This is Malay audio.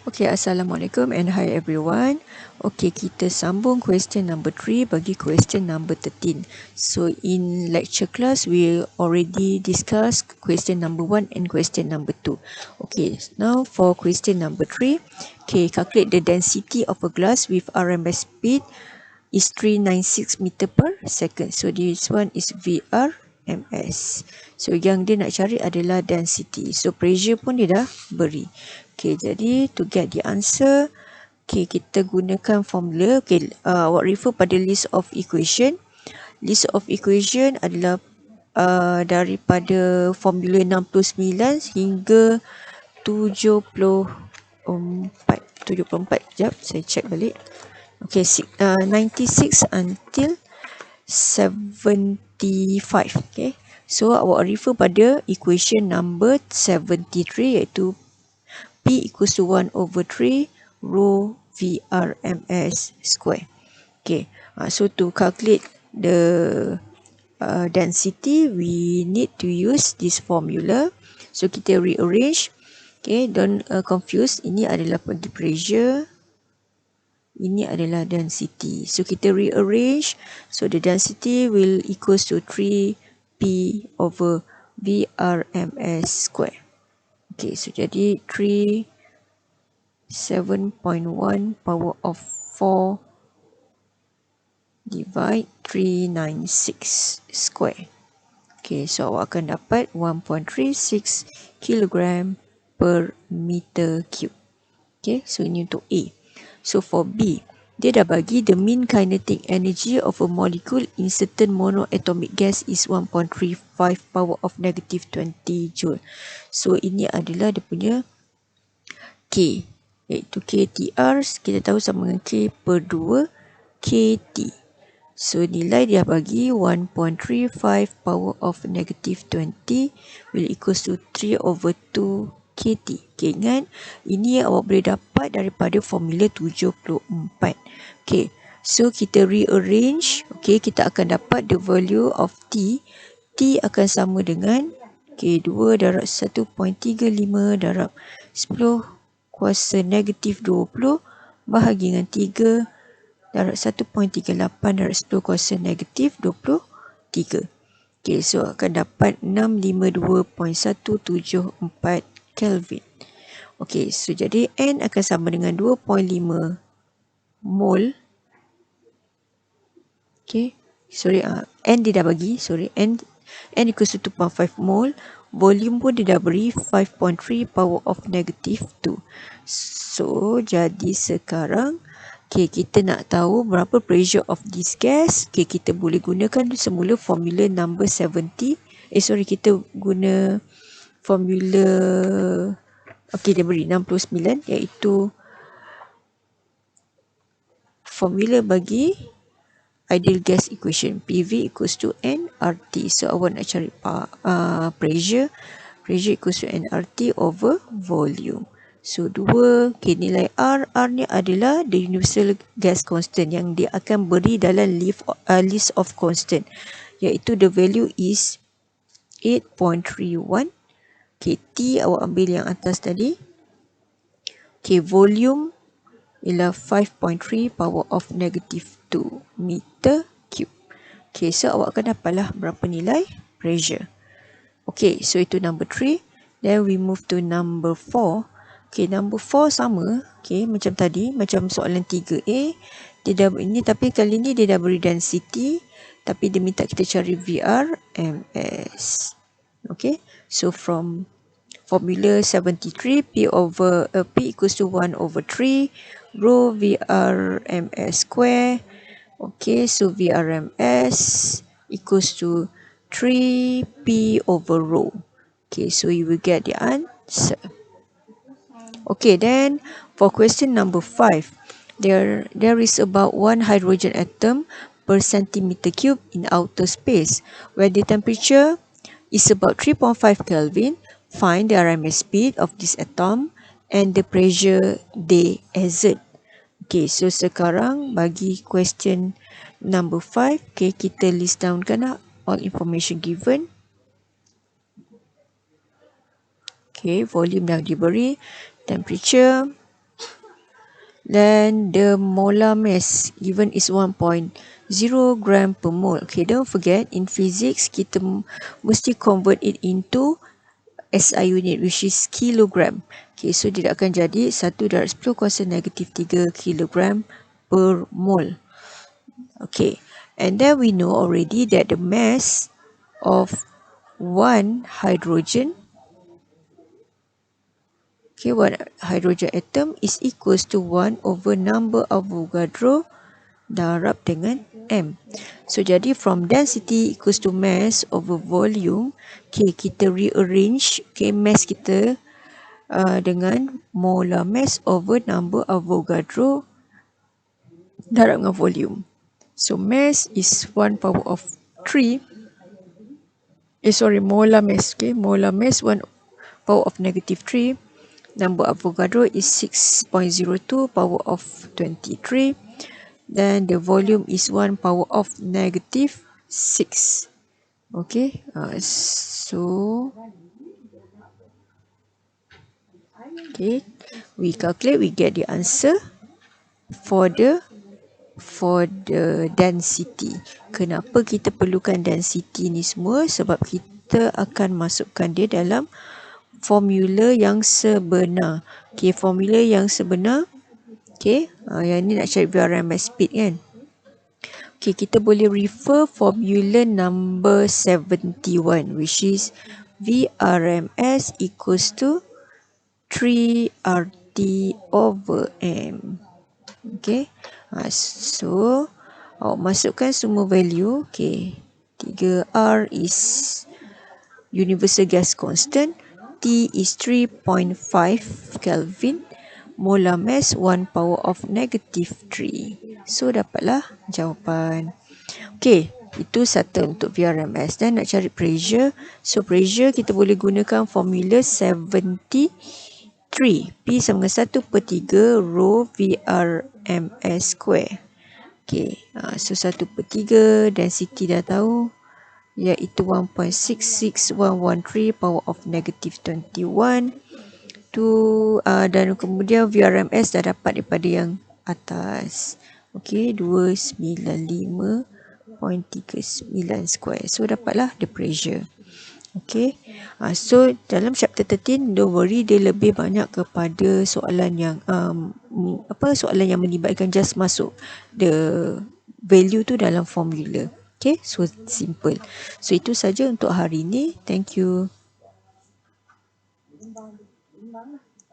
Okay, Assalamualaikum and hi everyone. Okay, kita sambung question number 3 bagi question number 13. So in lecture class, we already discussed question number 1 and question number 2. Okay, now for question number 3, okay, calculate the density of a glass with RMS speed is 396 meter per second. So this one is VRMS. So yang dia nak cari adalah density. So pressure pun dia dah beri. Okay, jadi to get the answer, okay, kita gunakan formula. Okay, awak refer pada list of equation. List of equation adalah daripada formula 69 hingga 74. Sekejap, saya check balik. Okay, 96 until 75. Okay, so awak refer pada equation number 73 iaitu P equals to 1 over 3 rho VRMS square. Okay, so to calculate the density, we need to use this formula. So kita rearrange. Okay, don't confuse. Ini adalah bagi pressure. Ini adalah density. So kita rearrange. So the density will equals to 3P over VRMS square. Okay, so jadi 7.1 power of 4 divide 396 square. Okay, so awak akan dapat 1.36 kg per meter cube. Okay, so ini untuk A. So for B, dia dah bagi the mean kinetic energy of a molecule in certain monoatomic gas is 1.35 power of negative 20 joule. So ini adalah dia punya K, iaitu KTR, kita tahu sama dengan K per 2 KT. So nilai dia bagi 1.35 power of negative 20 will equals to 3 over 2 KT. Okay, ingat, ini awak boleh dapat daripada formula 74. Okay, so kita rearrange. Okay, kita akan dapat the value of T. T akan sama dengan okay, 2 darab 1.35 darab 10 kuasa negatif 20 bahagi dengan 3 darab 1.38 darab 10 kuasa negatif 23. Okay, so akan dapat 652.174 Kelvin. Okay, so jadi N akan sama dengan 2.5 mol. Okay, sorry, N dia dah bagi, N equals to 2.5 mol. Volume pun dia dah beri 5.3 power of negative 2. So, jadi sekarang, okay, kita nak tahu berapa pressure of this gas. Okay, kita boleh gunakan semula formula number 70. Kita guna formula, okay, dia beri 69, iaitu formula bagi ideal gas equation. PV equals to nRT. So awak nak cari pressure equals to nRT over volume. So 2, okay, nilai R ni adalah the universal gas constant yang dia akan beri dalam list of constant, iaitu the value is 8.31. Okay, T awak ambil yang atas tadi. Okay, volume ialah 5.3 power of negative 2 meter cube. Okay, so awak akan dapatlah berapa nilai pressure. Okay, so itu number 3. Then we move to number 4. Okay, number 4 sama. Okay, macam tadi, macam soalan 3A. Dia dah ini, tapi kali ni dia dah beri density. Tapi dia minta kita cari VRMS. Okay, so from formula 73, P equals to 1 over 3 rho VRMS square. Okay, so VRMS equals to 3P over rho. Okay, so you will get the answer. Okay, then for question number 5, there is about 1 hydrogen atom per centimeter cube in outer space, where the temperature is about 3.5 Kelvin. Find the RMS speed of this atom and the pressure they exert. Okay, so sekarang bagi question number 5, okay, kita list down kan all information given. Okay, volume dah diberi, temperature, Then the molar mass given is 1.0 gram per mole. Okay, don't forget in physics kita mesti convert it into SI unit, which is kilogram. Okay, so dia akan jadi 1/10 kuasa negatif 3 kilogram per mole. Okay, and then we know already that the mass of one hydrogen, okay, one hydrogen atom is equals to 1 over number Avogadro darab dengan M. So jadi from density equals to mass over volume, okay, kita rearrange, okay, mass kita dengan molar mass over number Avogadro darab dengan volume. So mass is 1 power of 3. Molar mass, okay, molar mass 1 power of negative 3. Number Avogadro is 6.02 power of 23. Then the volume is 1 power of negative 6. Okay, so okay, we calculate, we get the answer for the density. Kenapa kita perlukan density ni semua? Sebab kita akan masukkan dia dalam formula yang sebenar. Okay, formula yang sebenar. Okay, yang ni nak cari VRMS speed kan. Okay, kita boleh refer formula number 71, which is VRMS equals to 3RT over M. Okay, so awak masukkan semua value. Okay, 3R is universal gas constant, T is 3.5 Kelvin, molar mass 1 power of negative 3. So dapatlah jawapan. Okay, itu satu untuk VRMS. Dan nak cari pressure, so pressure kita boleh gunakan formula 73. P sama dengan 1/3 rho VRMS square. Okay, so 1/3 density dah tahu, iaitu 1.66113 power of negative 21. Dan kemudian VRMS dah dapat daripada yang atas. Okay, 295.39 square. So dapatlah the pressure. Okay, so dalam chapter 13, don't worry, dia lebih banyak kepada soalan yang soalan yang melibatkan just masuk the value tu dalam formula. Okay, so simple. So itu saja untuk hari ini. Thank you.